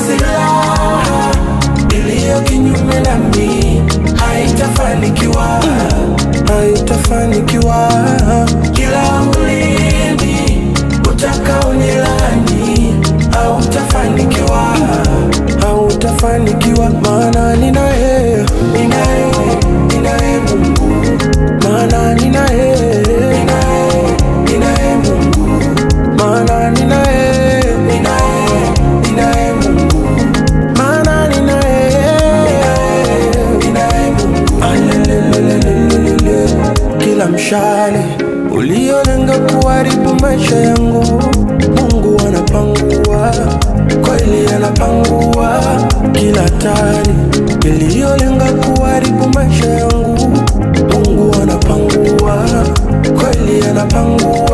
silaha iliyo kinyume nami haitafanikiwa, haitafanikiwa. Kila ulimi utakaonilani hautafanikiwa, hautafanikiwa. Maana ninaye, ninaye Mungu, maana ninaye, ninaye Mungu, maana ninaye Mungu, maana ninaye Mungu. Alelelelelele. Kila mshale uliolenga kuharibu maisha yangu, Mungu anapangua, kweli anapangua. Kila hatari iliyolenga kuharibu maisha yangu, Mungu anapangua, kweli anapangua.